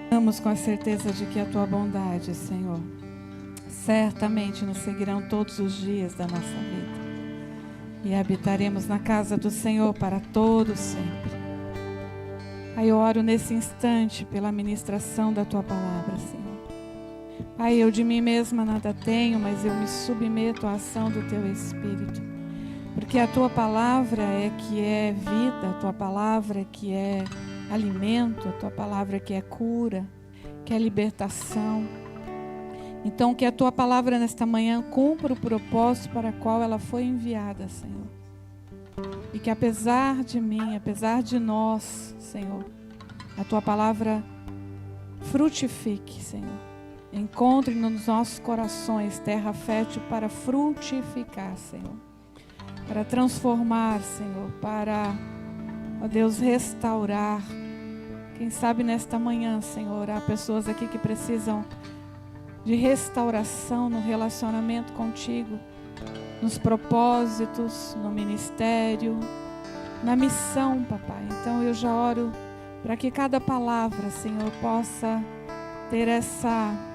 Estamos com a certeza de que a Tua bondade, Senhor, certamente nos seguirão todos os dias da nossa vida. E habitaremos na casa do Senhor para todo sempre. Pai, eu oro nesse instante pela ministração da Tua palavra, Senhor. Pai, eu de mim mesma nada tenho, mas eu me submeto à ação do Teu Espírito. Porque a Tua palavra é que é vida, a Tua palavra é que é alimento, a Tua palavra que é cura, que é libertação. Então, que a Tua palavra nesta manhã cumpra o propósito para o qual ela foi enviada, Senhor. E que apesar de mim, apesar de nós, Senhor, a Tua palavra frutifique, Senhor. Encontre nos nossos corações terra fértil para frutificar, Senhor. Para transformar, Senhor, para, ó Deus, restaurar. Quem sabe nesta manhã, Senhor, há pessoas aqui que precisam de restauração no relacionamento contigo, nos propósitos, no ministério, na missão, papai. Então eu já oro para que cada palavra, Senhor, possa ter essa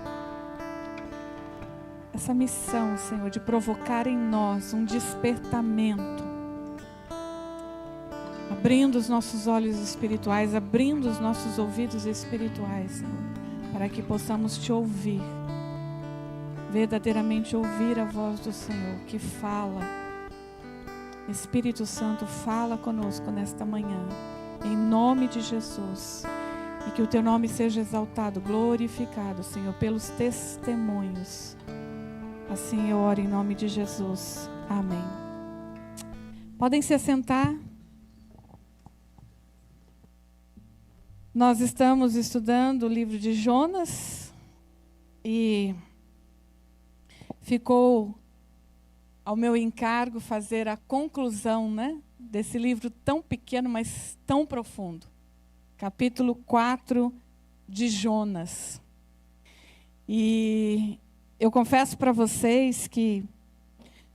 missão, Senhor, de provocar em nós um despertamento, abrindo os nossos olhos espirituais, abrindo os nossos ouvidos espirituais, Senhor, para que possamos Te ouvir, verdadeiramente ouvir a voz do Senhor, que fala. Espírito Santo, fala conosco nesta manhã, em nome de Jesus, e que o Teu nome seja exaltado, glorificado, Senhor, pelos testemunhos. Assim eu oro em nome de Jesus. Amém. Podem se assentar. Nós estamos estudando o livro de Jonas e ficou ao meu encargo fazer a conclusão, né, desse livro tão pequeno, mas tão profundo. Capítulo 4 de Jonas. E eu confesso para vocês que,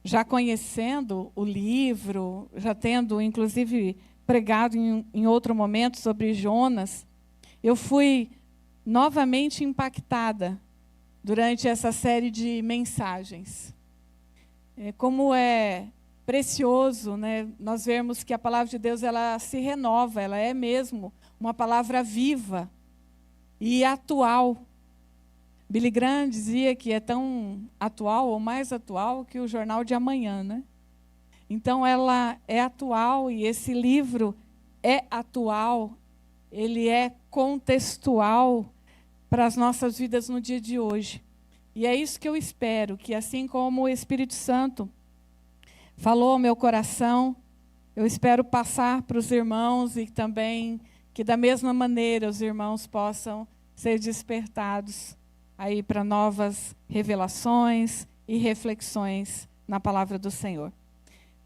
já conhecendo o livro, já tendo inclusive pregado em outro momento sobre Jonas, eu fui novamente impactada durante essa série de mensagens. Como é precioso, né, nós vemos que a palavra de Deus ela se renova, ela é mesmo uma palavra viva e atual. Billy Graham dizia que é tão atual ou mais atual que o jornal de amanhã, né? Então ela é atual e esse livro é atual, ele é contextual para as nossas vidas no dia de hoje. E é isso que eu espero, que assim como o Espírito Santo falou ao meu coração, eu espero passar para os irmãos e também que da mesma maneira os irmãos possam ser despertados aí para novas revelações e reflexões na palavra do Senhor.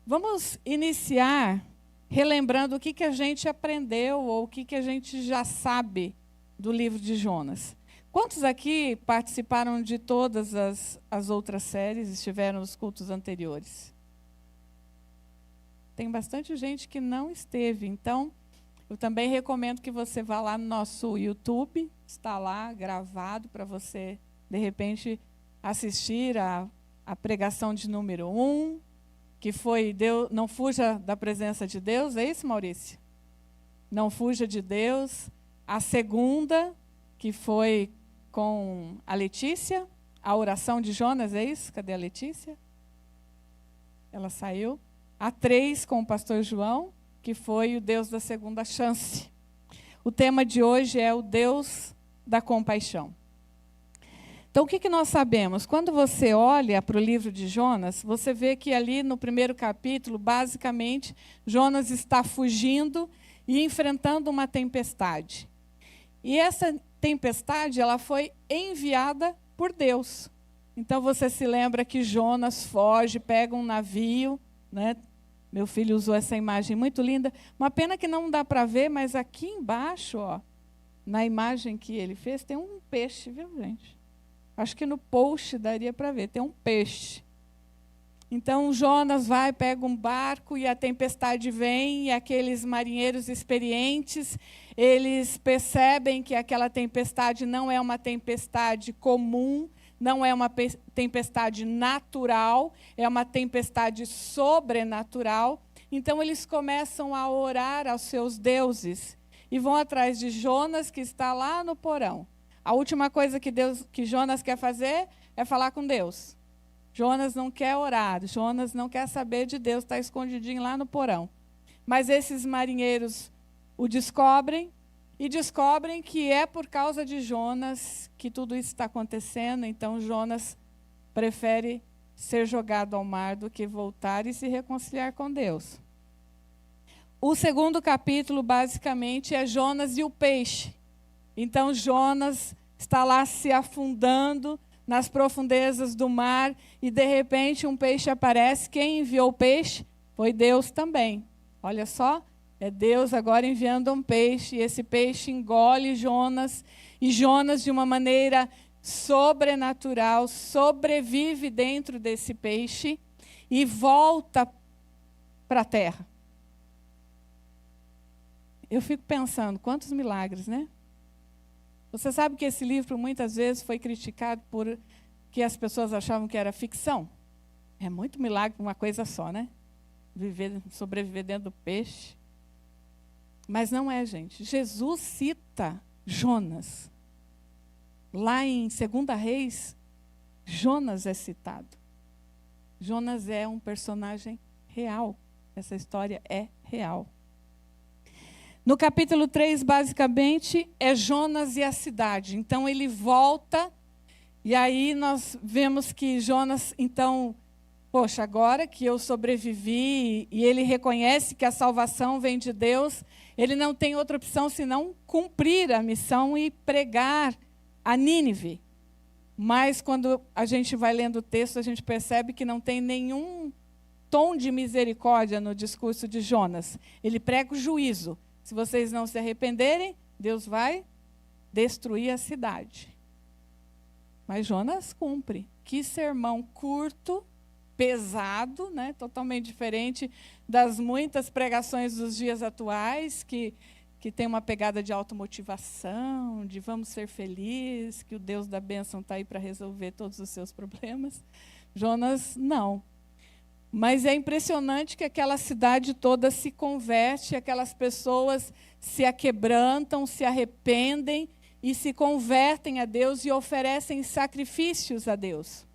Vamos iniciar relembrando o que a gente aprendeu ou o que a gente já sabe do livro de Jonas. Quantos aqui participaram de todas as outras séries, estiveram nos cultos anteriores? Tem bastante gente que não esteve, então eu também recomendo que você vá lá no nosso YouTube, está lá gravado para você, de repente, assistir a pregação de número 1, que foi Deus, não fuja da presença de Deus, é isso, Maurício? Não fuja de Deus. A segunda, que foi com a Letícia, a oração de Jonas, é isso? Cadê a Letícia? Ela saiu. A 3, com o pastor João, que foi o Deus da segunda chance. O tema de hoje é o Deus da compaixão. Então, o que nós sabemos? Quando você olha para o livro de Jonas, você vê que ali no primeiro capítulo, basicamente, Jonas está fugindo e enfrentando uma tempestade. E essa tempestade, ela foi enviada por Deus. Então, você se lembra que Jonas foge, pega um navio, né? Meu filho usou essa imagem muito linda. Uma pena que não dá para ver, mas aqui embaixo, ó, na imagem que ele fez, tem um peixe, viu, gente? Acho que no post daria para ver, tem um peixe. Então Jonas vai, pega um barco e a tempestade vem, e aqueles marinheiros experientes, eles percebem que aquela tempestade não é uma tempestade comum, não é uma tempestade natural, é uma tempestade sobrenatural. Então eles começam a orar aos seus deuses e vão atrás de Jonas, que está lá no porão. A última coisa que Jonas quer fazer é falar com Deus. Jonas não quer orar, Jonas não quer saber de Deus, está escondidinho lá no porão. Mas esses marinheiros o descobrem, e descobrem que é por causa de Jonas que tudo isso está acontecendo. Então Jonas prefere ser jogado ao mar do que voltar e se reconciliar com Deus. O segundo capítulo, basicamente, é Jonas e o peixe. Então Jonas está lá se afundando nas profundezas do mar, e de repente um peixe aparece. Quem enviou o peixe? Foi Deus também. Olha só, é Deus agora enviando um peixe, e esse peixe engole Jonas, e Jonas, de uma maneira sobrenatural, sobrevive dentro desse peixe e volta para a terra. Eu fico pensando, quantos milagres, né? Você sabe que esse livro muitas vezes foi criticado por que as pessoas achavam que era ficção? É muito milagre para uma coisa só, né? Sobreviver dentro do peixe. Mas não é, gente. Jesus cita Jonas. Lá em 2 Reis, Jonas é citado. Jonas é um personagem real. Essa história é real. No capítulo 3, basicamente, é Jonas e a cidade. Então, ele volta, e aí nós vemos que Jonas, então, poxa, agora que eu sobrevivi, e ele reconhece que a salvação vem de Deus, ele não tem outra opção senão cumprir a missão e pregar a Nínive. Mas, quando a gente vai lendo o texto, a gente percebe que não tem nenhum tom de misericórdia no discurso de Jonas. Ele prega o juízo. Se vocês não se arrependerem, Deus vai destruir a cidade. Mas Jonas cumpre. Que sermão curto, pesado, né? Totalmente diferente das muitas pregações dos dias atuais, que tem uma pegada de automotivação, de vamos ser felizes, que o Deus da bênção está aí para resolver todos os seus problemas. Jonas, não. Mas é impressionante que aquela cidade toda se converte, aquelas pessoas se aquebrantam, se arrependem e se convertem a Deus e oferecem sacrifícios a Deus.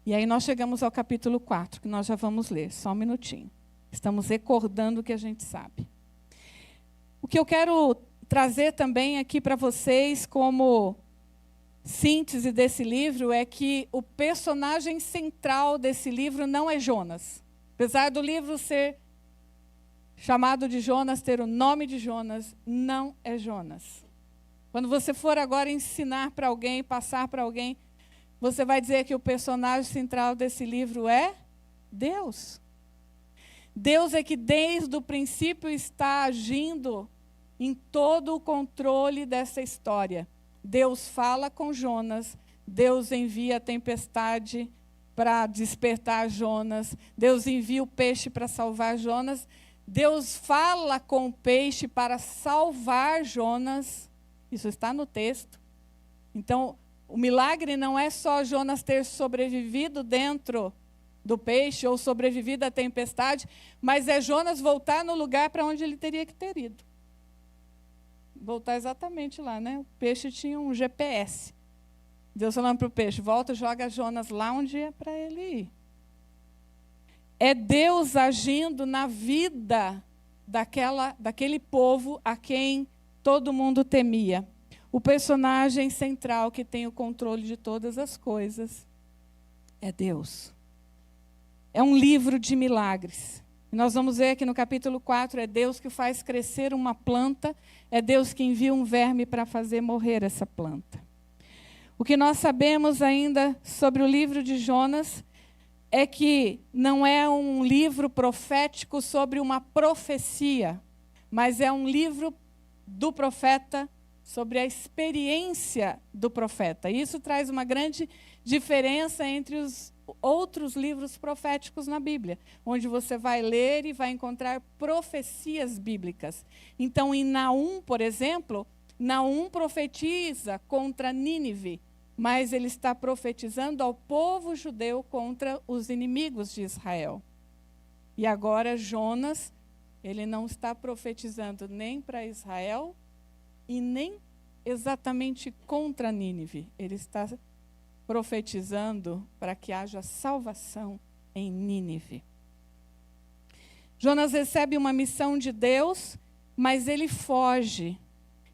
E aí nós chegamos ao capítulo 4, que nós já vamos ler, só um minutinho. Estamos recordando o que a gente sabe. O que eu quero trazer também aqui para vocês como síntese desse livro é que o personagem central desse livro não é Jonas. Apesar do livro ser chamado de Jonas, ter o nome de Jonas, não é Jonas. Quando você for agora ensinar para alguém, passar para alguém, você vai dizer que o personagem central desse livro é Deus. Deus é que desde o princípio está agindo em todo o controle dessa história. Deus fala com Jonas, Deus envia a tempestade para despertar Jonas, Deus envia o peixe para salvar Jonas, Deus fala com o peixe para salvar Jonas. Isso está no texto. Então, o milagre não é só Jonas ter sobrevivido dentro do peixe ou sobrevivido à tempestade, mas é Jonas voltar no lugar para onde ele teria que ter ido. Voltar exatamente lá, né? O peixe tinha um GPS. Deus falando para o peixe, volta, joga Jonas lá onde é para ele ir. É Deus agindo na vida daquele povo a quem todo mundo temia. O personagem central que tem o controle de todas as coisas é Deus. É um livro de milagres. E nós vamos ver que no capítulo 4 é Deus que faz crescer uma planta, é Deus que envia um verme para fazer morrer essa planta. O que nós sabemos ainda sobre o livro de Jonas é que não é um livro profético sobre uma profecia, mas é um livro do profeta sobre a experiência do profeta. Isso traz uma grande diferença entre outros livros proféticos na Bíblia, onde você vai ler e vai encontrar profecias bíblicas. Então, em Naum, por exemplo, Naum profetiza contra Nínive, mas ele está profetizando ao povo judeu contra os inimigos de Israel. E agora Jonas, ele não está profetizando nem para Israel e nem exatamente contra Nínive. Ele está profetizando para que haja salvação em Nínive. Jonas recebe uma missão de Deus, mas ele foge.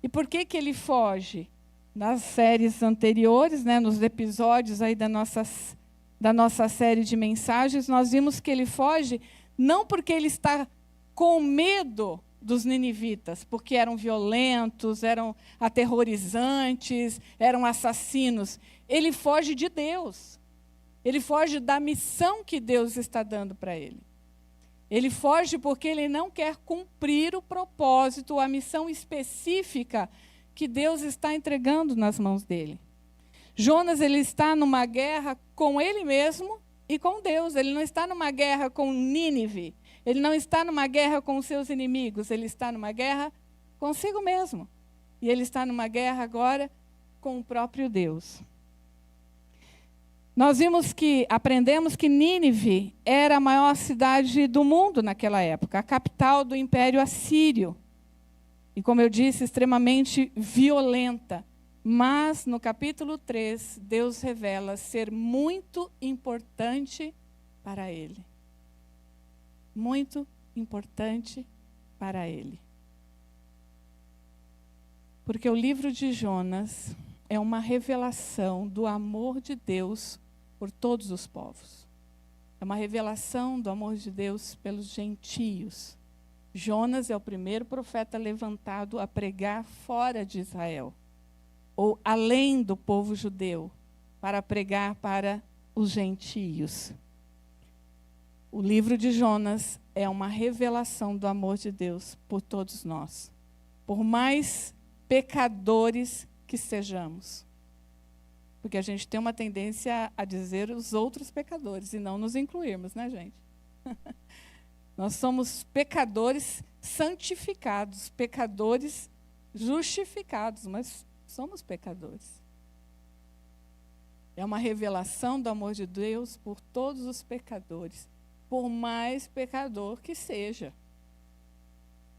E por que ele foge? Nas séries anteriores, nos episódios aí da nossa série de mensagens, nós vimos que ele foge não porque ele está com medo dos ninivitas, porque eram violentos, eram aterrorizantes, eram assassinos. Ele foge de Deus. Ele foge da missão que Deus está dando para ele. Ele foge porque ele não quer cumprir o propósito, a missão específica que Deus está entregando nas mãos dele. Jonas, ele está numa guerra com ele mesmo e com Deus. Ele não está numa guerra com Nínive. Ele não está numa guerra com os seus inimigos. Ele está numa guerra consigo mesmo. E ele está numa guerra agora com o próprio Deus. Nós aprendemos que Nínive era a maior cidade do mundo naquela época, a capital do Império Assírio. E, como eu disse, extremamente violenta. Mas, no capítulo 3, Deus revela ser muito importante para ele. Muito importante para ele. Porque o livro de Jonas é uma revelação do amor de Deus por todos os povos. É uma revelação do amor de Deus pelos gentios. Jonas é o primeiro profeta levantado a pregar fora de Israel, ou além do povo judeu, para pregar para os gentios. O livro de Jonas é uma revelação do amor de Deus por todos nós, por mais pecadores que sejamos. Porque a gente tem uma tendência a dizer os outros pecadores e não nos incluirmos, né, gente? Nós somos pecadores santificados, pecadores justificados, mas somos pecadores. É uma revelação do amor de Deus por todos os pecadores, por mais pecador que seja.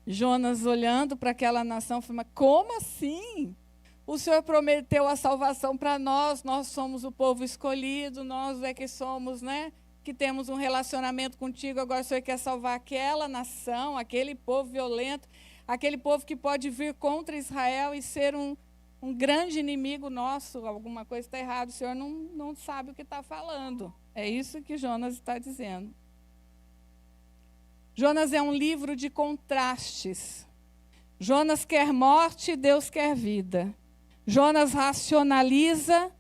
Jonas, olhando para aquela nação, falou: mas como assim? O Senhor prometeu a salvação para nós, nós somos o povo escolhido, nós é que somos, que temos um relacionamento contigo, agora o Senhor quer salvar aquela nação, aquele povo violento, aquele povo que pode vir contra Israel e ser um grande inimigo nosso. Alguma coisa está errada, o Senhor não sabe o que está falando. É isso que Jonas está dizendo. Jonas é um livro de contrastes. Jonas quer morte, Deus quer vida. Jonas racionaliza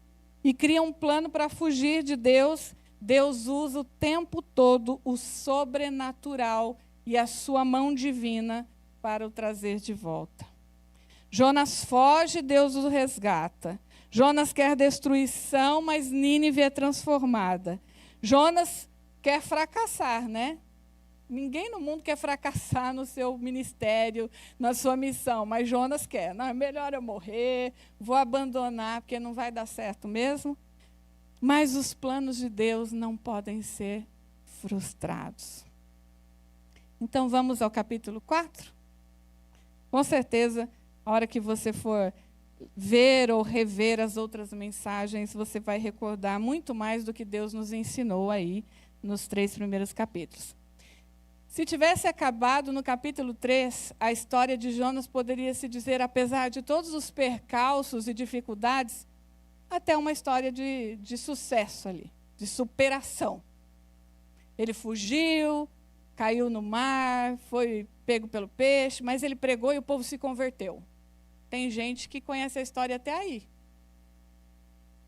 e cria um plano para fugir de Deus. Deus usa o tempo todo o sobrenatural e a sua mão divina para o trazer de volta. Jonas foge, Deus o resgata. Jonas quer destruição, mas Nínive é transformada. Jonas quer fracassar, Ninguém no mundo quer fracassar no seu ministério, na sua missão, mas Jonas quer. Não, é melhor eu morrer, vou abandonar, porque não vai dar certo mesmo. Mas os planos de Deus não podem ser frustrados. Então, vamos ao capítulo 4? Com certeza, a hora que você for ver ou rever as outras mensagens, você vai recordar muito mais do que Deus nos ensinou aí nos 3 primeiros capítulos. Se tivesse acabado no capítulo 3, a história de Jonas poderia se dizer, apesar de todos os percalços e dificuldades, até uma história de sucesso ali, de superação. Ele fugiu, caiu no mar, foi pego pelo peixe, mas ele pregou e o povo se converteu. Tem gente que conhece a história até aí.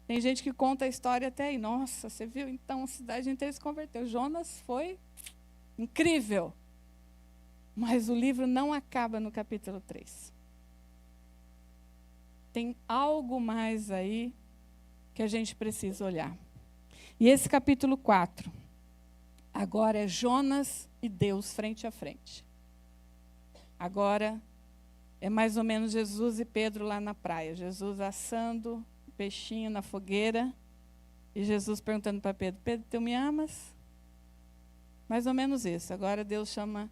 Tem gente que conta a história até aí. Nossa, você viu? Então a cidade inteira se converteu. Jonas foi incrível. Mas o livro não acaba no capítulo 3. Tem algo mais aí que a gente precisa olhar. E esse capítulo 4, agora é Jonas e Deus frente a frente. Agora é mais ou menos Jesus e Pedro lá na praia. Jesus assando o peixinho na fogueira e Jesus perguntando para Pedro: Pedro, tu me amas? Mais ou menos isso. Agora Deus chama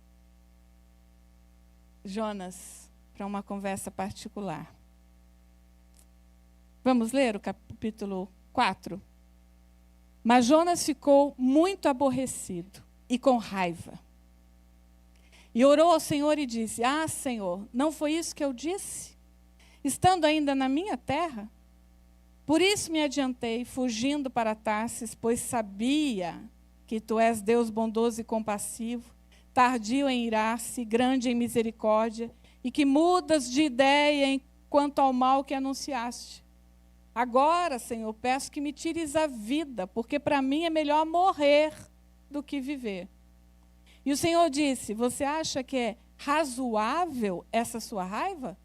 Jonas para uma conversa particular. Vamos ler o capítulo 4? Mas Jonas ficou muito aborrecido e com raiva. E orou ao Senhor e disse: Ah, Senhor, não foi isso que eu disse? Estando ainda na minha terra? Por isso me adiantei, fugindo para Tarsis, pois sabia que tu és Deus bondoso e compassivo, tardio em irar-se, grande em misericórdia, e que mudas de ideia quanto ao mal que anunciaste. Agora, Senhor, peço que me tires a vida, porque para mim é melhor morrer do que viver. E o Senhor disse: você acha que é razoável essa sua raiva?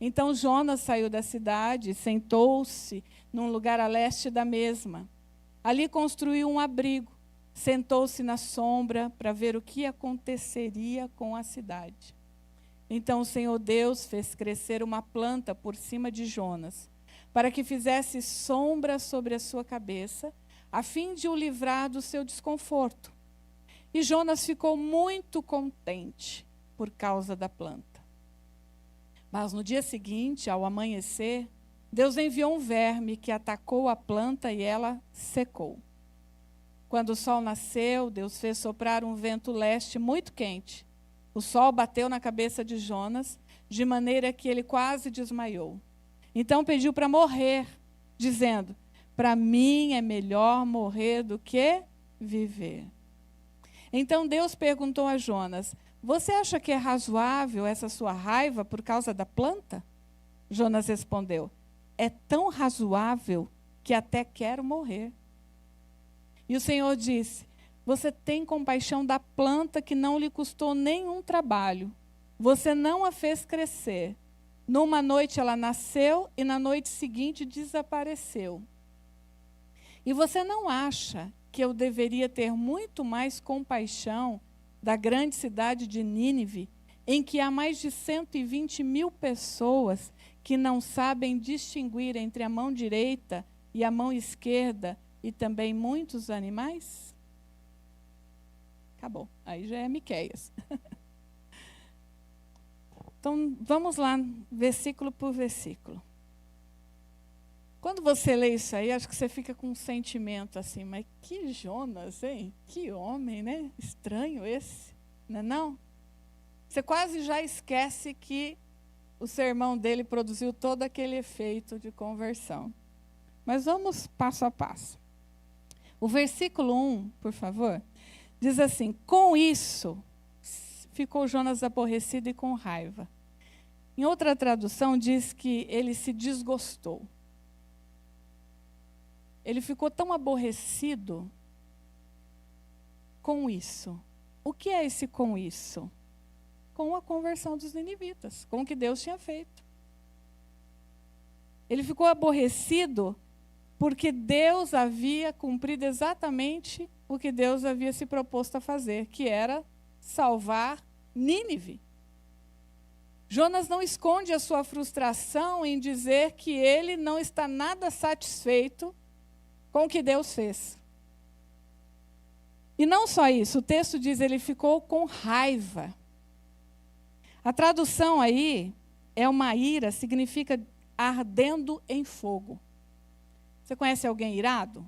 Então Jonas saiu da cidade, sentou-se num lugar a leste da mesma. Ali construiu um abrigo, sentou-se na sombra para ver o que aconteceria com a cidade. Então o Senhor Deus fez crescer uma planta por cima de Jonas, para que fizesse sombra sobre a sua cabeça, a fim de o livrar do seu desconforto. E Jonas ficou muito contente por causa da planta. Mas no dia seguinte, ao amanhecer, Deus enviou um verme que atacou a planta e ela secou. Quando o sol nasceu, Deus fez soprar um vento leste muito quente. O sol bateu na cabeça de Jonas, de maneira que ele quase desmaiou. Então pediu para morrer, dizendo: para mim é melhor morrer do que viver. Então Deus perguntou a Jonas: você acha que é razoável essa sua raiva por causa da planta? Jonas respondeu: é tão razoável que até quero morrer. E o Senhor disse: você tem compaixão da planta que não lhe custou nenhum trabalho. Você não a fez crescer. Numa noite ela nasceu e na noite seguinte desapareceu. E você não acha que eu deveria ter muito mais compaixão da grande cidade de Nínive, em que há mais de 120.000 pessoas que não sabem distinguir entre a mão direita e a mão esquerda, e também muitos animais? Acabou. Aí já é Miqueias. Então, vamos lá, versículo por versículo. Quando você lê isso aí, acho que você fica com um sentimento assim: mas que Jonas, hein? Que homem, né? Estranho esse, não é não? Você quase já esquece que o sermão dele produziu todo aquele efeito de conversão. Mas vamos passo a passo. O versículo 1, por favor, diz assim: com isso ficou Jonas aborrecido e com raiva. Em outra tradução diz que ele se desgostou. Ele ficou tão aborrecido com isso. O que é esse com isso? Com a conversão dos ninivitas, com o que Deus tinha feito. Ele ficou aborrecido porque Deus havia cumprido exatamente o que Deus havia se proposto a fazer, que era salvar Nínive. Jonas não esconde a sua frustração em dizer que ele não está nada satisfeito com o que Deus fez. E não só isso, o texto diz: ele ficou com raiva. A tradução aí é uma ira, significa ardendo em fogo. Você conhece alguém irado?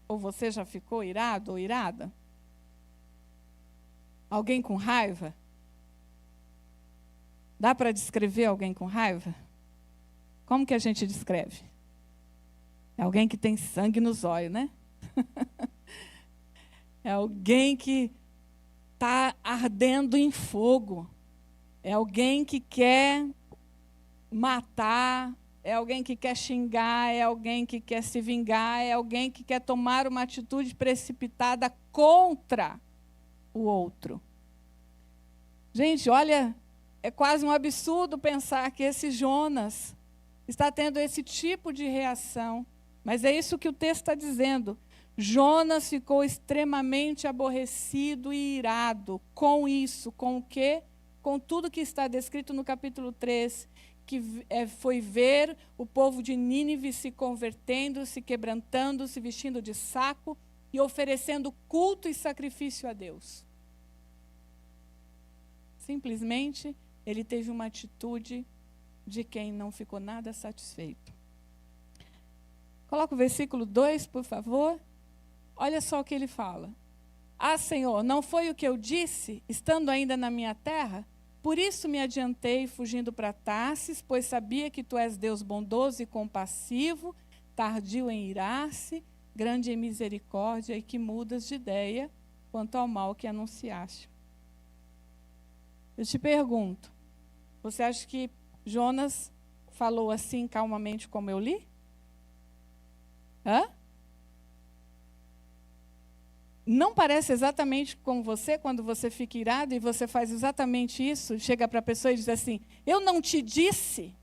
Ou você já ficou irado ou irada? Alguém com raiva? Dá para descrever alguém com raiva? Como que a gente descreve? É alguém que tem sangue nos olhos, né? É alguém que está ardendo em fogo. É alguém que quer matar. É alguém que quer xingar. É alguém que quer se vingar. É alguém que quer tomar uma atitude precipitada contra o outro. Gente, olha, é quase um absurdo pensar que esse Jonas está tendo esse tipo de reação. Mas é isso que o texto está dizendo. Jonas ficou extremamente aborrecido e irado com isso, com o quê? Com tudo que está descrito no capítulo 3, que foi ver o povo de Nínive se convertendo, se quebrantando, se vestindo de saco e oferecendo culto e sacrifício a Deus. Simplesmente, ele teve uma atitude de quem não ficou nada satisfeito. Coloca o versículo 2, por favor. Olha só o que ele fala. Ah, Senhor, não foi o que eu disse, estando ainda na minha terra? Por isso me adiantei, fugindo para Tarsis, pois sabia que tu és Deus bondoso e compassivo, tardio em irar-se, grande em misericórdia, e que mudas de ideia quanto ao mal que anunciaste. Eu te pergunto, você acha que Jonas falou assim calmamente como eu li? Hã? Não parece exatamente com você, quando você fica irado e você faz exatamente isso, chega para a pessoa e diz assim, eu não te disse,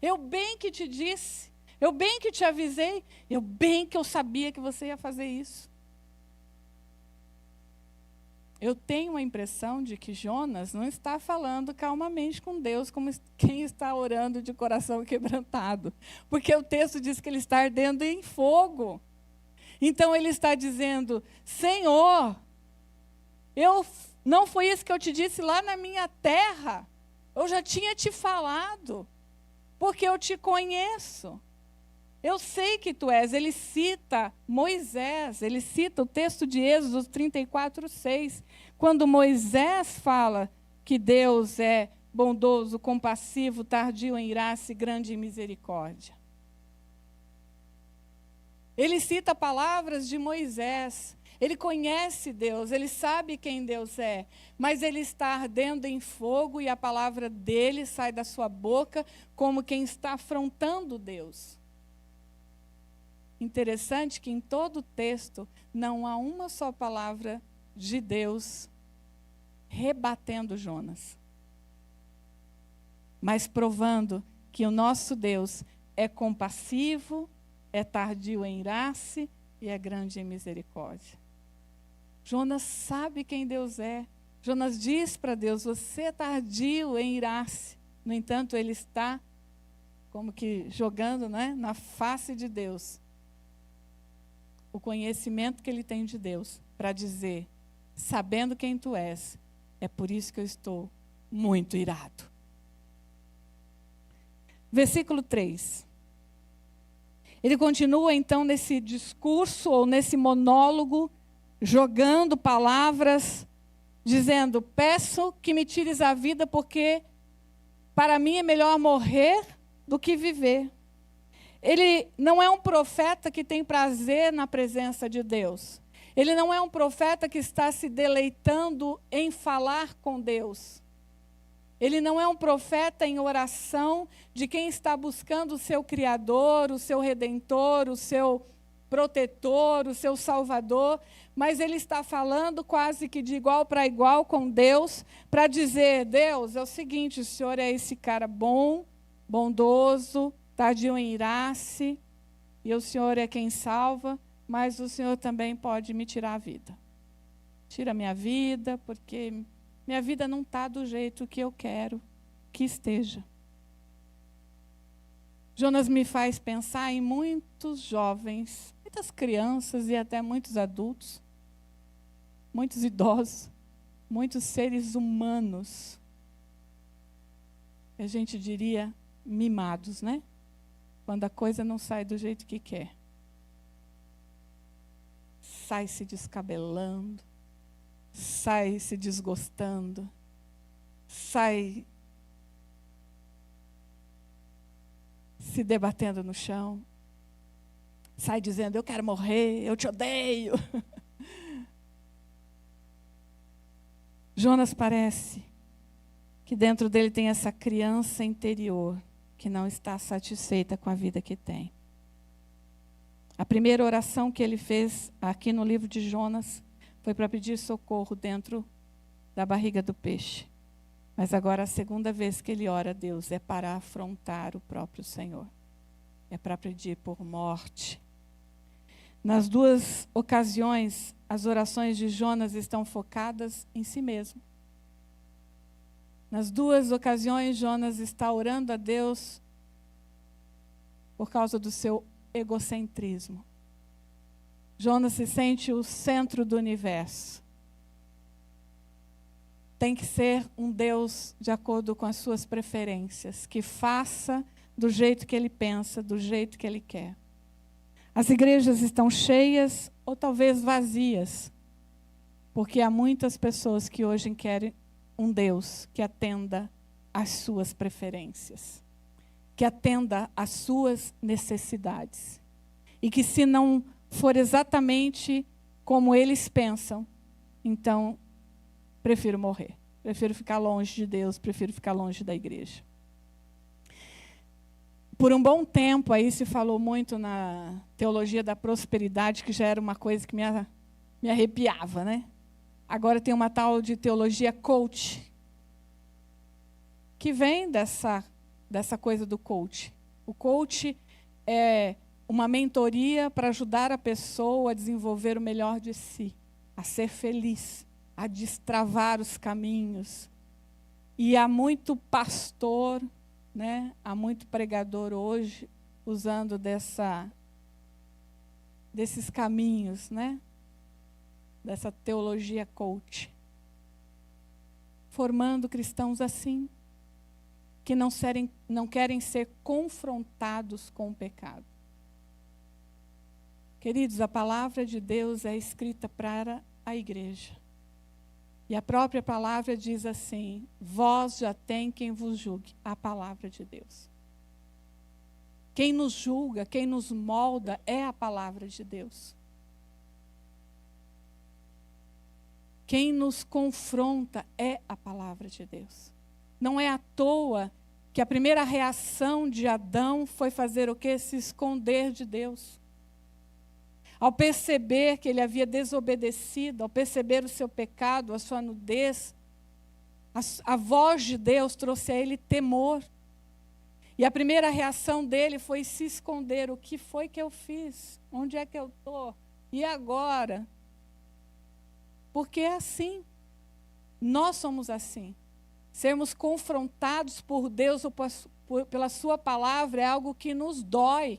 eu bem que te disse, eu bem que te avisei, eu bem que eu sabia que você ia fazer isso. Eu tenho a impressão de que Jonas não está falando calmamente com Deus, como quem está orando de coração quebrantado, porque o texto diz que ele está ardendo em fogo. Então ele está dizendo, Senhor, não foi isso que eu te disse lá na minha terra, eu já tinha te falado, porque eu te conheço, eu sei que tu és. Ele cita Moisés, ele cita o texto de Êxodo 34:6, quando Moisés fala que Deus é bondoso, compassivo, tardio em irar-se, grande em misericórdia. Ele cita palavras de Moisés, ele conhece Deus, ele sabe quem Deus é, mas ele está ardendo em fogo e a palavra dele sai da sua boca como quem está afrontando Deus. Interessante que em todo o texto não há uma só palavra de Deus rebatendo Jonas, mas provando que o nosso Deus é compassivo, é tardio em irar-se e é grande em misericórdia. Jonas sabe quem Deus é. Jonas diz para Deus, você é tardio em irar-se. No entanto, ele está como que jogando, né, na face de Deus o conhecimento que ele tem de Deus para dizer, sabendo quem tu és, é por isso que eu estou muito irado. Versículo 3. Ele continua então nesse discurso ou nesse monólogo, jogando palavras, dizendo, peço que me tires a vida porque para mim é melhor morrer do que viver. Ele não é um profeta que tem prazer na presença de Deus. Ele não é um profeta que está se deleitando em falar com Deus. Ele não é um profeta em oração de quem está buscando o seu Criador, o seu Redentor, o seu protetor, o seu Salvador, mas ele está falando quase que de igual para igual com Deus, para dizer, Deus, é o seguinte, o Senhor é esse cara bom, bondoso, tardio em irar-se, e o Senhor é quem salva, mas o Senhor também pode me tirar a vida. Tira a minha vida, porque minha vida não está do jeito que eu quero que esteja. Jonas me faz pensar em muitos jovens, muitas crianças e até muitos adultos, muitos idosos, muitos seres humanos. A gente diria mimados, né? Quando a coisa não sai do jeito que quer. Sai se descabelando, sai se desgostando, sai se debatendo no chão, sai dizendo, eu quero morrer, eu te odeio. Jonas parece que dentro dele tem essa criança interior que não está satisfeita com a vida que tem. A primeira oração que ele fez aqui no livro de Jonas foi para pedir socorro dentro da barriga do peixe. Mas agora a segunda vez que ele ora a Deus é para afrontar o próprio Senhor. É para pedir por morte. Nas duas ocasiões, as orações de Jonas estão focadas em si mesmo. Nas duas ocasiões, Jonas está orando a Deus por causa do seu egocentrismo. Jonas se sente o centro do universo. Tem que ser um Deus de acordo com as suas preferências, que faça do jeito que ele pensa, do jeito que ele quer. As igrejas estão cheias ou talvez vazias, porque há muitas pessoas que hoje querem um Deus que atenda às suas preferências, que atenda às suas necessidades. E que se não for exatamente como eles pensam, então prefiro morrer, prefiro ficar longe de Deus, prefiro ficar longe da igreja. Por um bom tempo, aí se falou muito na teologia da prosperidade, que já era uma coisa que me arrepiava, né? Agora tem uma tal de teologia coach, que vem dessa coisa do coach. O coach é uma mentoria para ajudar a pessoa a desenvolver o melhor de si, a ser feliz, a destravar os caminhos. E há muito pastor, né? Há muito pregador hoje usando desses caminhos, né? Dessa teologia coach, formando cristãos assim, que não querem ser confrontados com o pecado. Queridos, a palavra de Deus é escrita para a igreja. E a própria palavra diz assim: vós já tem quem vos julgue, a palavra de Deus. Quem nos julga, quem nos molda é a palavra de Deus. Quem nos confronta é a palavra de Deus. Não é à toa que a primeira reação de Adão foi fazer o quê? Se esconder de Deus. Ao perceber que ele havia desobedecido, ao perceber o seu pecado, a sua nudez, a voz de Deus trouxe a ele temor. E a primeira reação dele foi se esconder. O que foi que eu fiz? Onde é que eu estou? E agora? Porque é assim. Nós somos assim. Sermos confrontados por Deus ou pela sua palavra é algo que nos dói.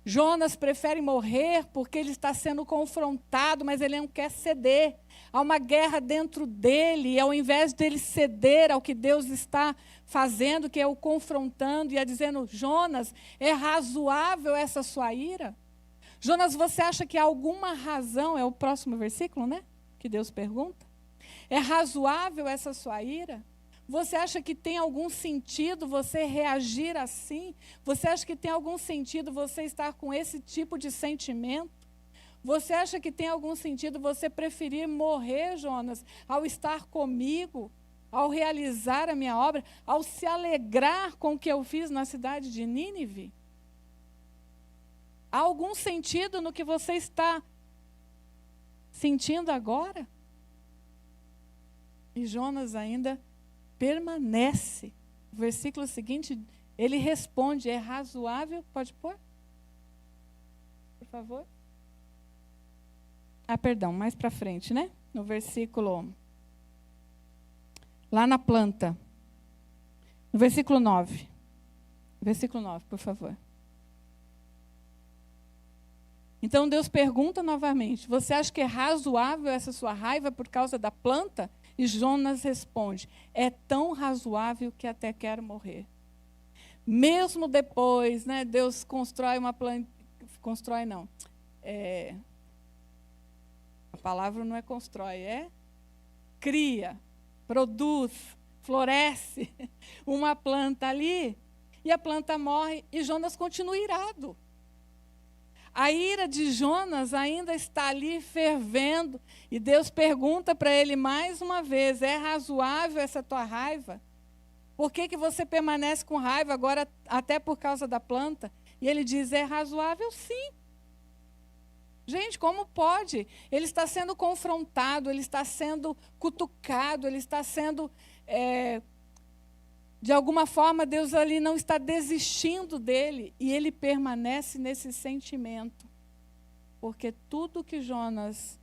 Jonas prefere morrer porque ele está sendo confrontado, mas ele não quer ceder. Há uma guerra dentro dele, e ao invés dele ceder ao que Deus está fazendo, que é o confrontando, e é dizendo: Jonas, é razoável essa sua ira? Jonas, você acha que há alguma razão, é o próximo versículo, né? Que Deus pergunta. É razoável essa sua ira? Você acha que tem algum sentido você reagir assim? Você acha que tem algum sentido você estar com esse tipo de sentimento? Você acha que tem algum sentido você preferir morrer, Jonas, ao estar comigo, ao realizar a minha obra, ao se alegrar com o que eu fiz na cidade de Nínive? Há algum sentido no que você está sentindo agora? E Jonas ainda permanece. O versículo seguinte, ele responde: é razoável? Pode pôr? Por favor. Perdão, mais para frente, né? No versículo, lá na planta. No versículo 9. Versículo 9, por favor. Então Deus pergunta novamente: você acha que é razoável essa sua raiva por causa da planta? E Jonas responde: é tão razoável que até quero morrer. Mesmo depois, né, Deus constrói uma planta. Constrói não. A palavra não é constrói, é cria, produz, floresce uma planta ali. E a planta morre e Jonas continua irado. A ira de Jonas ainda está ali fervendo. E Deus pergunta para ele mais uma vez: é razoável essa tua raiva? Por que você permanece com raiva agora até por causa da planta? E ele diz: é razoável sim. Gente, como pode? Ele está sendo confrontado, ele está sendo cutucado, ele está sendo... de alguma forma, Deus ali não está desistindo dele, e ele permanece nesse sentimento. porque tudo que Jonas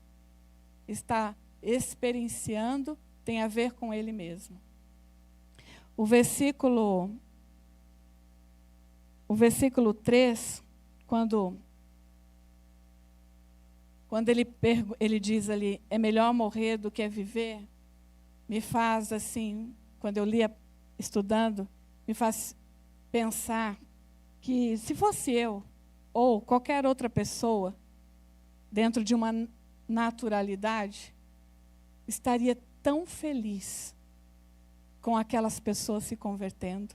está experienciando tem a ver com ele mesmo. O versículo 3, quando ele diz ali, é melhor morrer do que viver, me faz assim, quando eu lia estudando, me faz pensar que se fosse eu, ou qualquer outra pessoa, dentro de uma naturalidade, estaria tão feliz com aquelas pessoas se convertendo.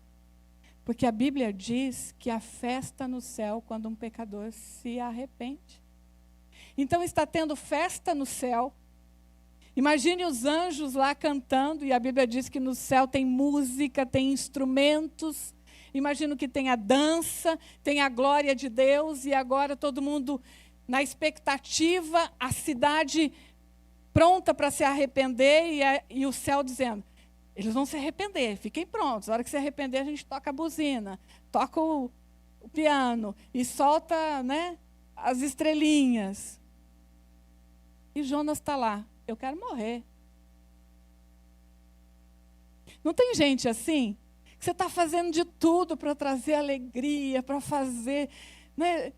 Porque a Bíblia diz que há festa no céu quando um pecador se arrepende. Então está tendo festa no céu. Imagine os anjos lá cantando, e a Bíblia diz que no céu tem música, tem instrumentos. Imagino que tem a dança, tem a glória de Deus, e agora todo mundo na expectativa, a cidade pronta para se arrepender, e o céu dizendo, eles vão se arrepender, fiquem prontos. Na hora que se arrepender, a gente toca a buzina, toca o piano e solta, né, as estrelinhas. E Jonas está lá, eu quero morrer. Não tem gente assim? Que você está fazendo de tudo para trazer alegria, para fazer, né?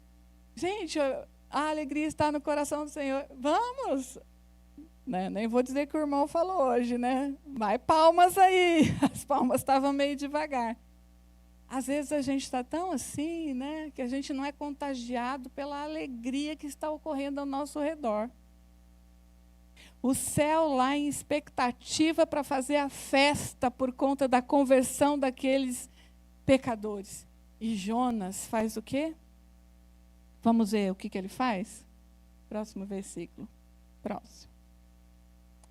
Gente, a alegria está no coração do Senhor. Vamos! Né? Nem vou dizer que o irmão falou hoje, né? Vai palmas aí. As palmas estavam meio devagar. Às vezes a gente está tão assim, né? Que a gente não é contagiado pela alegria que está ocorrendo ao nosso redor. O céu lá em expectativa para fazer a festa por conta da conversão daqueles pecadores. E Jonas faz o quê? Vamos ver o que ele faz? Próximo versículo. Próximo.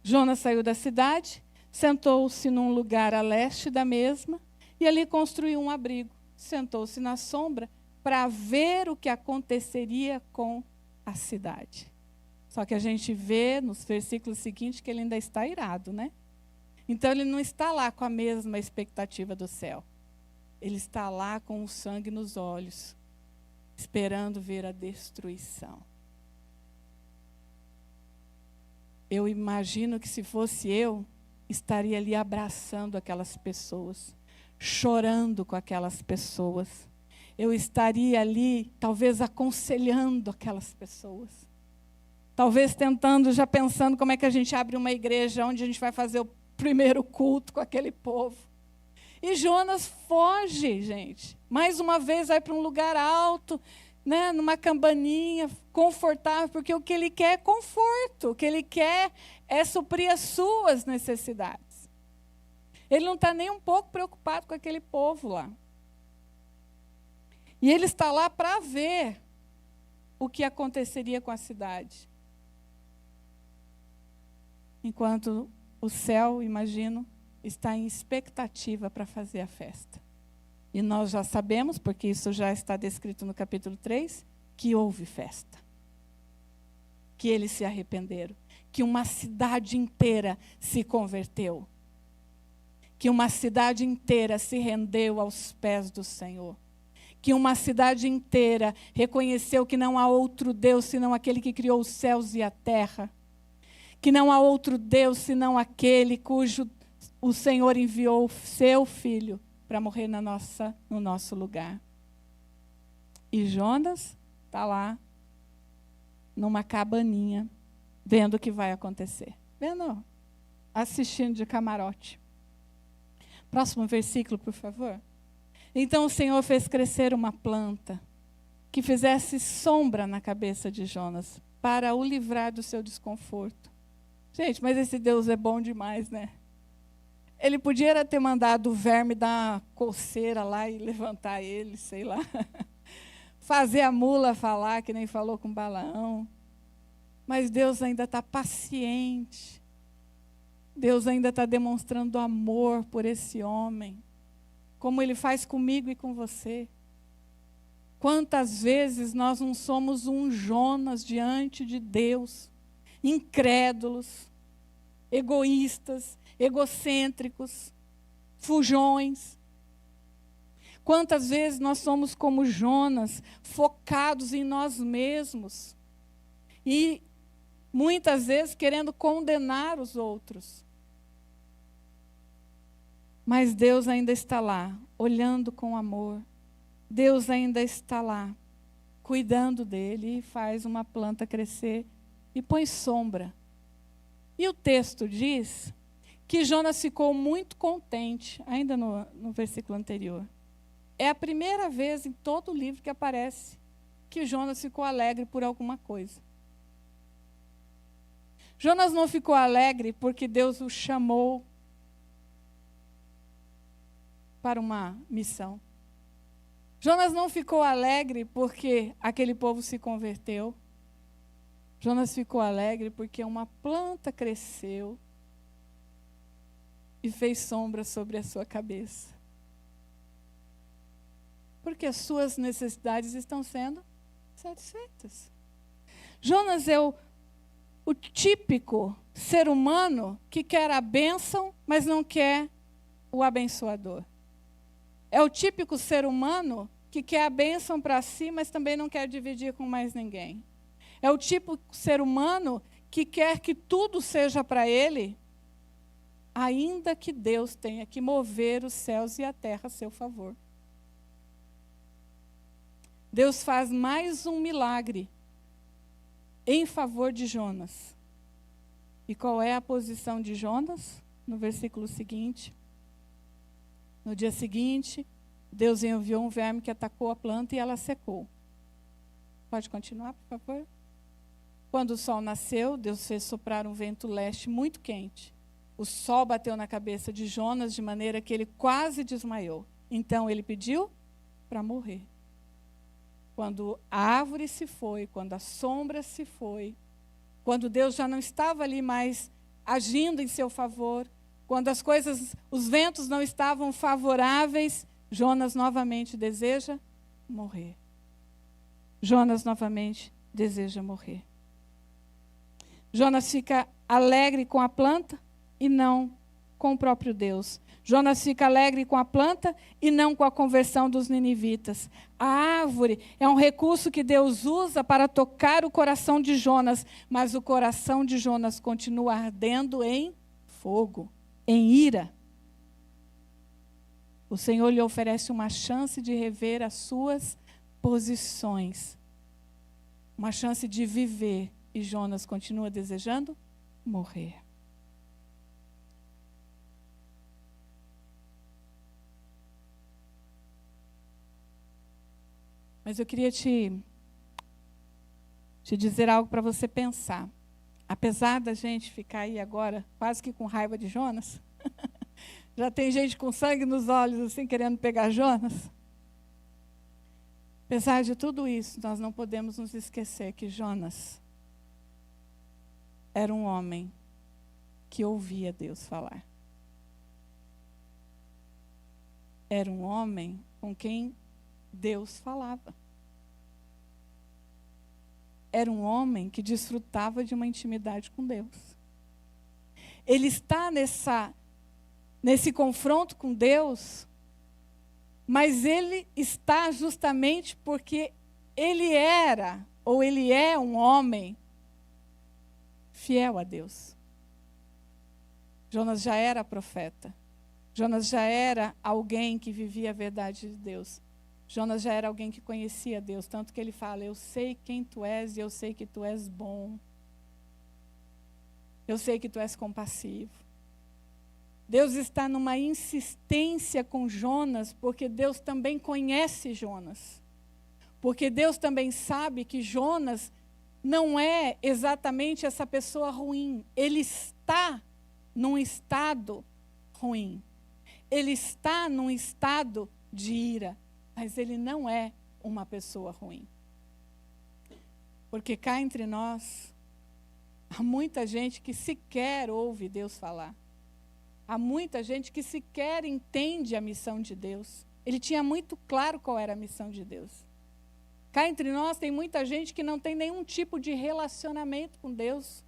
Jonas saiu da cidade, sentou-se num lugar a leste da mesma, e ali construiu um abrigo. Sentou-se na sombra para ver o que aconteceria com a cidade. Só que a gente vê nos versículos seguintes que ele ainda está irado, né? Então ele não está lá com a mesma expectativa do céu. Ele está lá com o sangue nos olhos, esperando ver a destruição. Eu imagino que se fosse eu, estaria ali abraçando aquelas pessoas, chorando com aquelas pessoas. Eu estaria ali, talvez aconselhando aquelas pessoas. Talvez tentando, já pensando como é que a gente abre uma igreja onde a gente vai fazer o primeiro culto com aquele povo. E Jonas foge, gente. Mais uma vez vai para um lugar alto, né, numa cabaninha, confortável, porque o que ele quer é conforto, o que ele quer é suprir as suas necessidades. Ele não está nem um pouco preocupado com aquele povo lá. E ele está lá para ver o que aconteceria com a cidade. Enquanto o céu, imagino, está em expectativa para fazer a festa. E nós já sabemos, porque isso já está descrito no capítulo 3, que houve festa. Que eles se arrependeram. Que uma cidade inteira se converteu. Que uma cidade inteira se rendeu aos pés do Senhor. Que uma cidade inteira reconheceu que não há outro Deus senão aquele que criou os céus e a terra. Que não há outro Deus senão aquele cujo o Senhor enviou seu Filho para morrer no nosso lugar. E Jonas está lá, numa cabaninha, vendo o que vai acontecer. Vendo? Assistindo de camarote. Próximo versículo, por favor. Então o Senhor fez crescer uma planta que fizesse sombra na cabeça de Jonas, para o livrar do seu desconforto. Gente, mas esse Deus é bom demais, né? Ele podia ter mandado o verme dar uma coceira lá e levantar ele, sei lá. Fazer a mula falar, que nem falou com Balaão. Mas Deus ainda está paciente. Deus ainda está demonstrando amor por esse homem. Como Ele faz comigo e com você. Quantas vezes nós não somos um Jonas diante de Deus, incrédulos, egoístas, egocêntricos, fujões. Quantas vezes nós somos como Jonas, focados em nós mesmos, E muitas vezes querendo condenar os outros. Mas Deus ainda está lá, olhando com amor. Deus ainda está lá, cuidando dele e faz uma planta crescer e põe sombra. E o texto diz que Jonas ficou muito contente, ainda no versículo anterior. É a primeira vez em todo o livro que aparece que Jonas ficou alegre por alguma coisa. Jonas não ficou alegre porque Deus o chamou para uma missão. Jonas não ficou alegre porque aquele povo se converteu. Jonas ficou alegre porque uma planta cresceu e fez sombra sobre a sua cabeça. Porque as suas necessidades estão sendo satisfeitas. Jonas é o típico ser humano que quer a bênção, mas não quer o abençoador. É o típico ser humano que quer a bênção para si, mas também não quer dividir com mais ninguém. É o típico ser humano que quer que tudo seja para ele, ainda que Deus tenha que mover os céus e a terra a seu favor. Deus faz mais um milagre em favor de Jonas. E qual é a posição de Jonas? No versículo seguinte. No dia seguinte, Deus enviou um verme que atacou a planta e ela secou. Pode continuar, por favor? Quando o sol nasceu, Deus fez soprar um vento leste muito quente. O sol bateu na cabeça de Jonas de maneira que ele quase desmaiou. Então ele pediu para morrer. Quando a árvore se foi, quando a sombra se foi, quando Deus já não estava ali mais agindo em seu favor, quando as coisas, os ventos não estavam favoráveis, Jonas novamente deseja morrer. Jonas novamente deseja morrer. Jonas fica alegre com a planta e não com o próprio Deus. Jonas fica alegre com a planta e não com a conversão dos ninivitas. A árvore é um recurso que Deus usa para tocar o coração de Jonas, mas o coração de Jonas continua ardendo em fogo, em ira. O Senhor lhe oferece uma chance de rever as suas posições, uma chance de viver, e Jonas continua desejando morrer. Mas eu queria te dizer algo para você pensar. Apesar da gente ficar aí agora quase que com raiva de Jonas, já tem gente com sangue nos olhos assim querendo pegar Jonas. Apesar de tudo isso, nós não podemos nos esquecer que Jonas era um homem que ouvia Deus falar. Era um homem com quem Deus falava. Era um homem que desfrutava de uma intimidade com Deus. Ele está nesse confronto com Deus, mas ele está justamente porque ele era, ou ele é um homem fiel a Deus. Jonas já era profeta. Jonas já era alguém que vivia a verdade de Deus. Jonas já era alguém que conhecia Deus, tanto que ele fala, eu sei quem tu és e eu sei que tu és bom. Eu sei que tu és compassivo. Deus está numa insistência com Jonas, porque Deus também conhece Jonas. Porque Deus também sabe que Jonas não é exatamente essa pessoa ruim. Ele está num estado ruim. Ele está num estado de ira. Mas ele não é uma pessoa ruim. Porque cá entre nós, há muita gente que sequer ouve Deus falar. Há muita gente que sequer entende a missão de Deus. Ele tinha muito claro qual era a missão de Deus. Cá entre nós tem muita gente que não tem nenhum tipo de relacionamento com Deus.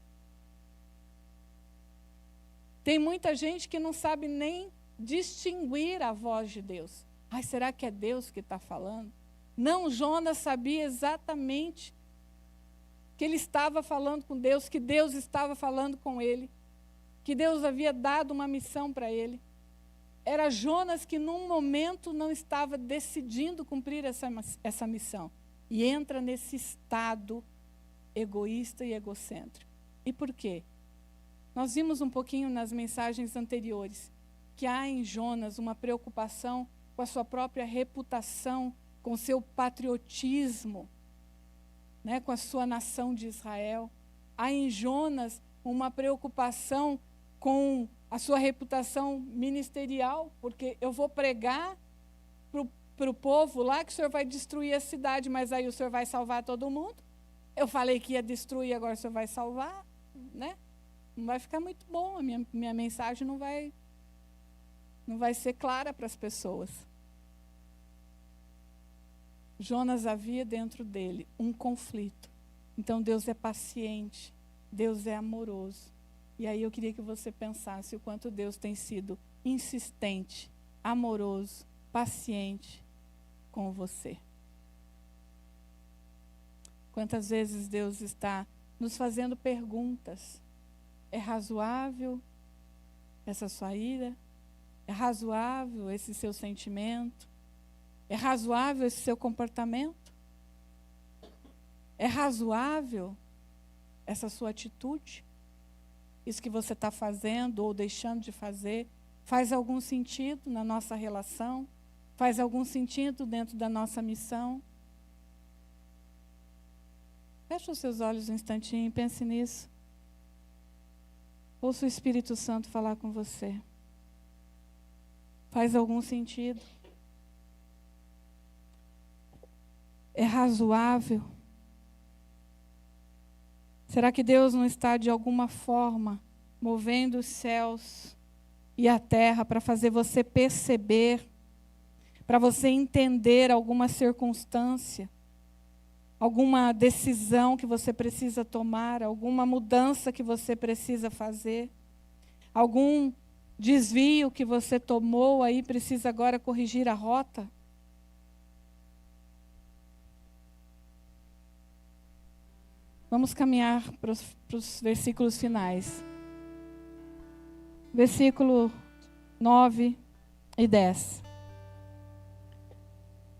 Tem muita gente que não sabe nem distinguir a voz de Deus. Ai, será que é Deus que está falando? Não, Jonas sabia exatamente que ele estava falando com Deus, que Deus estava falando com ele, que Deus havia dado uma missão para ele. Era Jonas que, num momento, não estava decidindo cumprir essa missão. E entra nesse estado egoísta e egocêntrico. E por quê? Nós vimos um pouquinho nas mensagens anteriores que há em Jonas uma preocupação com a sua própria reputação, com o seu patriotismo, né, com a sua nação de Israel. Há em Jonas uma preocupação com a sua reputação ministerial, porque eu vou pregar para o povo lá que o senhor vai destruir a cidade, mas aí o senhor vai salvar todo mundo. Eu falei que ia destruir, agora o senhor vai salvar, né? Não vai ficar muito bom, a minha mensagem não vai ser clara para as pessoas. Jonas havia dentro dele um conflito. Então Deus é paciente, Deus é amoroso. E aí eu queria que você pensasse o quanto Deus tem sido insistente, amoroso, paciente com você. Quantas vezes Deus está nos fazendo perguntas. É razoável essa sua ira? É razoável esse seu sentimento? É razoável esse seu comportamento? É razoável essa sua atitude? Isso que você está fazendo ou deixando de fazer, faz algum sentido na nossa relação? Faz algum sentido dentro da nossa missão? Feche os seus olhos um instantinho e pense nisso. Ouça o Espírito Santo falar com você. Faz algum sentido? É razoável? Será que Deus não está, de alguma forma, movendo os céus e a terra para fazer você perceber, para você entender alguma circunstância, alguma decisão que você precisa tomar, alguma mudança que você precisa fazer, algum desvio que você tomou aí precisa agora corrigir a rota? Vamos caminhar para os versículos finais. Versículo 9 e 10.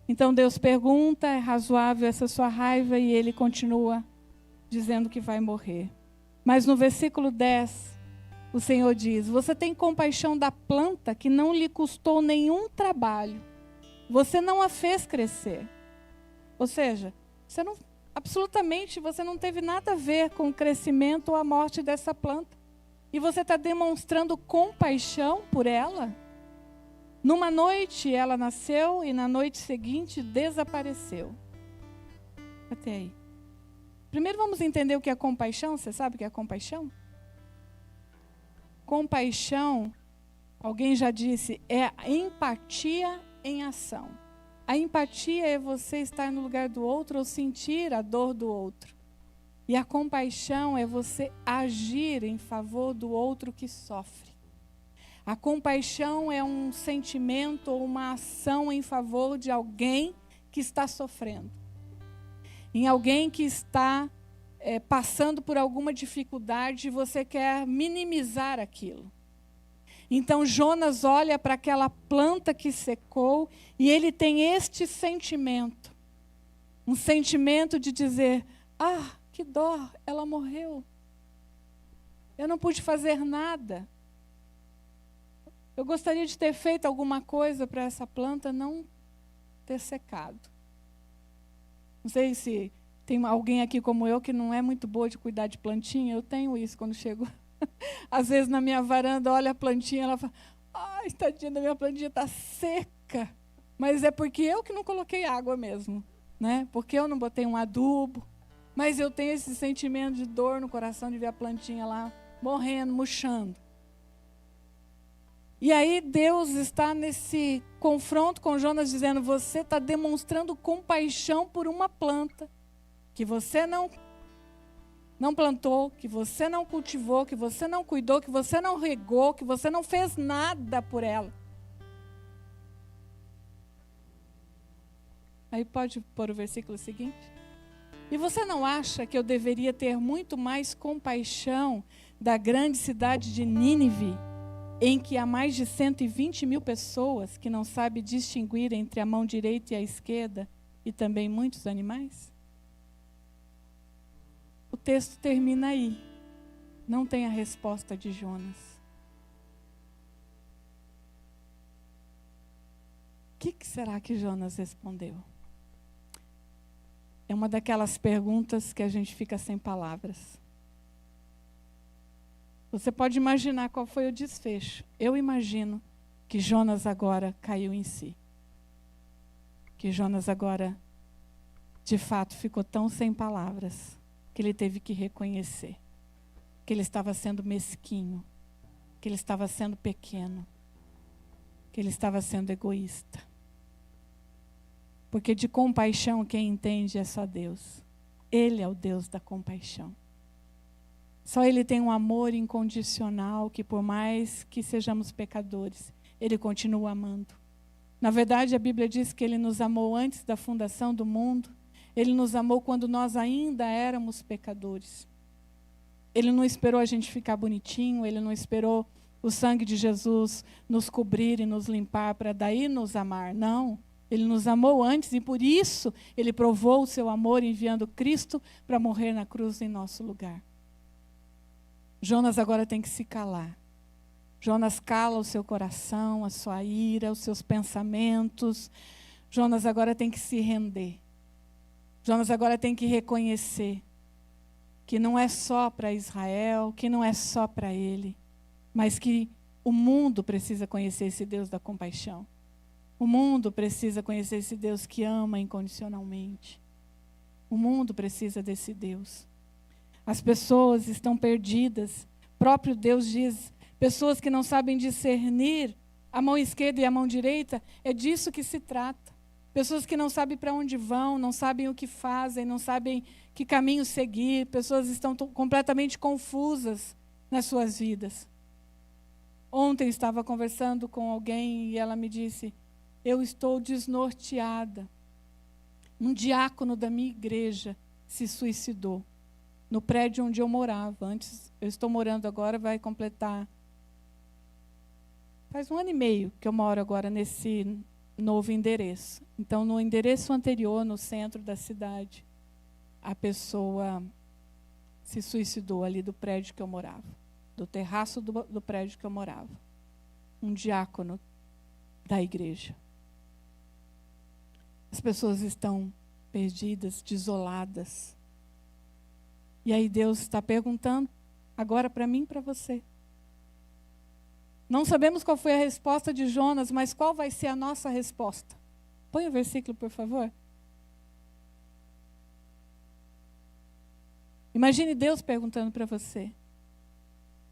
Então Deus pergunta, é razoável essa sua raiva? E ele continua dizendo que vai morrer. Mas no versículo 10, o Senhor diz: você tem compaixão da planta que não lhe custou nenhum trabalho. Você não a fez crescer. Ou seja, absolutamente você não teve nada a ver com o crescimento ou a morte dessa planta. E você está demonstrando compaixão por ela? Numa noite ela nasceu e na noite seguinte desapareceu. Até aí. Primeiro vamos entender o que é compaixão. Você sabe o que é compaixão? Compaixão, alguém já disse, é a empatia em ação. A empatia é você estar no lugar do outro ou sentir a dor do outro. E a compaixão é você agir em favor do outro que sofre. A compaixão é um sentimento ou uma ação em favor de alguém que está sofrendo. Em alguém que está passando por alguma dificuldade e você quer minimizar aquilo. Então Jonas olha para aquela planta que secou e ele tem este sentimento. Um sentimento de dizer, que dó, ela morreu. Eu não pude fazer nada. Eu gostaria de ter feito alguma coisa para essa planta não ter secado. Não sei se tem alguém aqui como eu que não é muito boa de cuidar de plantinha. Eu tenho isso quando chego. Às vezes na minha varanda, olha a plantinha, ela fala, tadinha da minha plantinha, está seca. Mas é porque eu que não coloquei água mesmo, né? Porque eu não botei um adubo. Mas eu tenho esse sentimento de dor no coração de ver a plantinha lá morrendo, murchando. E aí Deus está nesse confronto com Jonas dizendo, você está demonstrando compaixão por uma planta que você não plantou, que você não cultivou, que você não cuidou, que você não regou, que você não fez nada por ela. Aí pode pôr o versículo seguinte. E você não acha que eu deveria ter muito mais compaixão da grande cidade de Nínive, em que há mais de 120 mil pessoas que não sabem distinguir entre a mão direita e a esquerda, e também muitos animais? O texto termina aí. Não tem a resposta de Jonas. O que será que Jonas respondeu? É uma daquelas perguntas que a gente fica sem palavras. Você pode imaginar qual foi o desfecho. Eu imagino que Jonas agora caiu em si. Que Jonas agora, de fato, ficou tão sem palavras que ele teve que reconhecer que ele estava sendo mesquinho, que ele estava sendo pequeno, que ele estava sendo egoísta. Porque de compaixão quem entende é só Deus. Ele é o Deus da compaixão. Só Ele tem um amor incondicional que, por mais que sejamos pecadores, Ele continua amando. Na verdade, a Bíblia diz que Ele nos amou antes da fundação do mundo. Ele nos amou quando nós ainda éramos pecadores. Ele não esperou a gente ficar bonitinho, Ele não esperou o sangue de Jesus nos cobrir e nos limpar para daí nos amar. Não, Ele nos amou antes e por isso Ele provou o seu amor enviando Cristo para morrer na cruz em nosso lugar. Jonas agora tem que se calar. Jonas cala o seu coração, a sua ira, os seus pensamentos. Jonas agora tem que se render. Jonas agora tem que reconhecer que não é só para Israel, que não é só para ele, mas que o mundo precisa conhecer esse Deus da compaixão. O mundo precisa conhecer esse Deus que ama incondicionalmente. O mundo precisa desse Deus. As pessoas estão perdidas. O próprio Deus diz, pessoas que não sabem discernir a mão esquerda e a mão direita, é disso que se trata. Pessoas que não sabem para onde vão, não sabem o que fazem, não sabem que caminho seguir. Pessoas estão completamente confusas nas suas vidas. Ontem estava conversando com alguém e ela me disse, eu estou desnorteada. Um diácono da minha igreja se suicidou no prédio onde eu morava. Antes, eu estou morando agora, vai completar. Faz 1 ano e meio que eu moro agora nesse novo endereço. Então, no endereço anterior, no centro da cidade, a pessoa se suicidou ali do prédio que eu morava, do terraço do prédio que eu morava. Um diácono da igreja. As pessoas estão perdidas, desoladas. E aí Deus está perguntando, agora para mim e para você. Não sabemos qual foi a resposta de Jonas, mas qual vai ser a nossa resposta? Põe o versículo, por favor. Imagine Deus perguntando para você.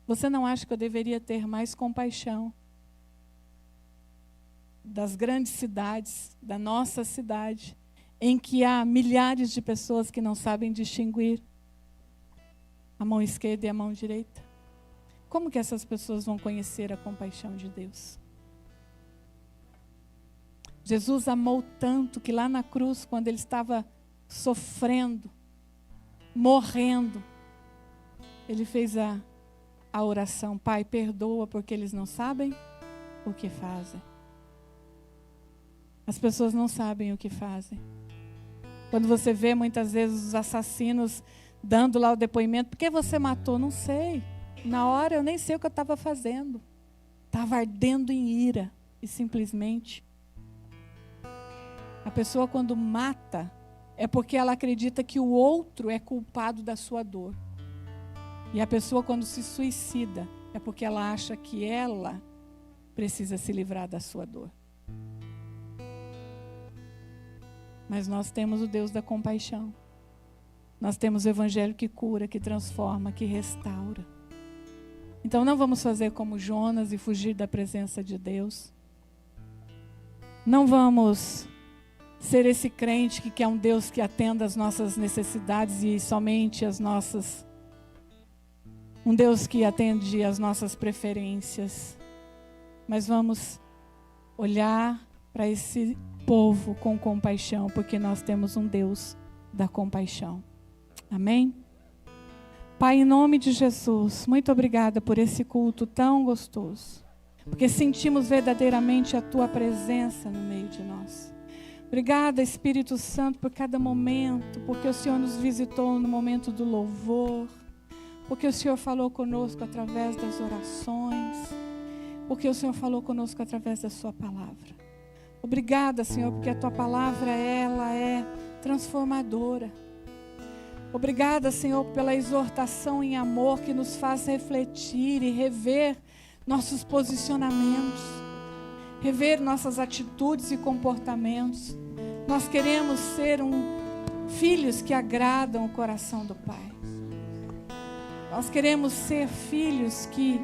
Você não acha que eu deveria ter mais compaixão das grandes cidades, da nossa cidade, em que há milhares de pessoas que não sabem distinguir a mão esquerda e a mão direita? Como que essas pessoas vão conhecer a compaixão de Deus? Jesus amou tanto que lá na cruz, quando Ele estava sofrendo, morrendo, Ele fez a oração, Pai, perdoa porque eles não sabem o que fazem. As pessoas não sabem o que fazem. Quando você vê muitas vezes os assassinos dando lá o depoimento, por que você matou? Não sei. Na hora eu nem sei o que eu estava fazendo. Estava ardendo em ira. E simplesmente, a pessoa quando mata, é porque ela acredita que o outro é culpado da sua dor. E a pessoa quando se suicida, é porque ela acha que ela precisa se livrar da sua dor. Mas nós temos o Deus da compaixão. Nós temos o Evangelho que cura, que transforma, que restaura. Então não vamos fazer como Jonas e fugir da presença de Deus. Não vamos ser esse crente que quer um Deus que atenda às nossas necessidades e somente às nossas. Um Deus que atende às nossas preferências. Mas vamos olhar para esse povo com compaixão, porque nós temos um Deus da compaixão. Amém? Pai, em nome de Jesus, muito obrigada por esse culto tão gostoso, porque sentimos verdadeiramente a Tua presença no meio de nós. Obrigada, Espírito Santo, por cada momento, porque o Senhor nos visitou no momento do louvor, porque o Senhor falou conosco através das orações, porque o Senhor falou conosco através da Sua palavra. Obrigada, Senhor, porque a Tua palavra, ela é transformadora. Obrigada, Senhor, pela exortação em amor que nos faz refletir e rever nossos posicionamentos, rever nossas atitudes e comportamentos. Nós queremos ser filhos que agradam o coração do Pai. Nós queremos ser filhos que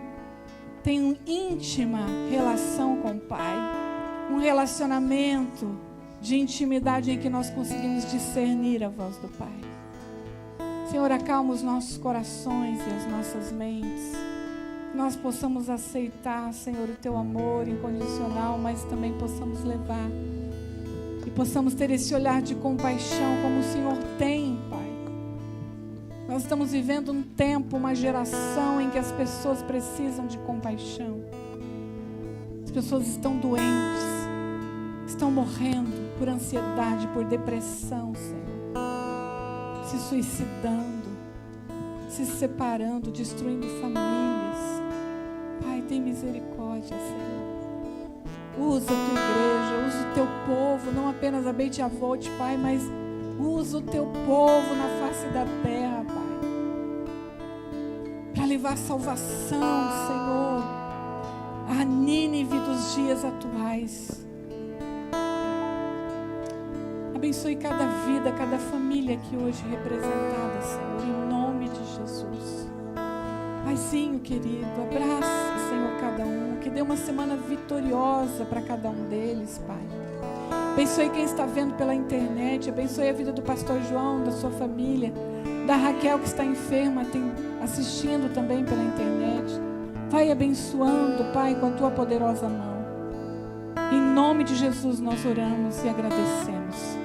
têm uma íntima relação com o Pai, um relacionamento de intimidade em que nós conseguimos discernir a voz do Pai. Senhor, acalma os nossos corações e as nossas mentes. Que nós possamos aceitar, Senhor, o Teu amor incondicional, mas também possamos levar. E possamos ter esse olhar de compaixão como o Senhor tem, Pai. Nós estamos vivendo um tempo, uma geração em que as pessoas precisam de compaixão. As pessoas estão doentes, estão morrendo por ansiedade, por depressão, Senhor. Se suicidando, se separando, destruindo famílias. Pai, tem misericórdia, Senhor. Usa a Tua igreja, usa o Teu povo, não apenas a Beit Avot, Pai, mas usa o Teu povo na face da terra, Pai, para levar salvação, Senhor, a Nínive dos dias atuais. Abençoe cada vida, cada família aqui hoje representada, Senhor, em nome de Jesus. Paizinho querido, abraça, Senhor, cada um, que dê uma semana vitoriosa para cada um deles, Pai. Abençoe quem está vendo pela internet, abençoe a vida do pastor João, da sua família, da Raquel que está enferma, assistindo também pela internet. Vai abençoando, Pai, com a Tua poderosa mão. Em nome de Jesus nós oramos e agradecemos.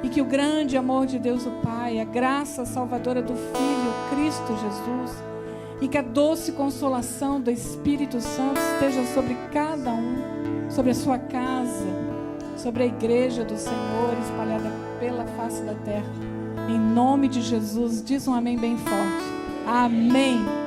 E que o grande amor de Deus o Pai, a graça salvadora do Filho, Cristo Jesus, e que a doce consolação do Espírito Santo esteja sobre cada um, sobre a sua casa, sobre a igreja do Senhor espalhada pela face da terra. Em nome de Jesus, diz um amém bem forte. Amém.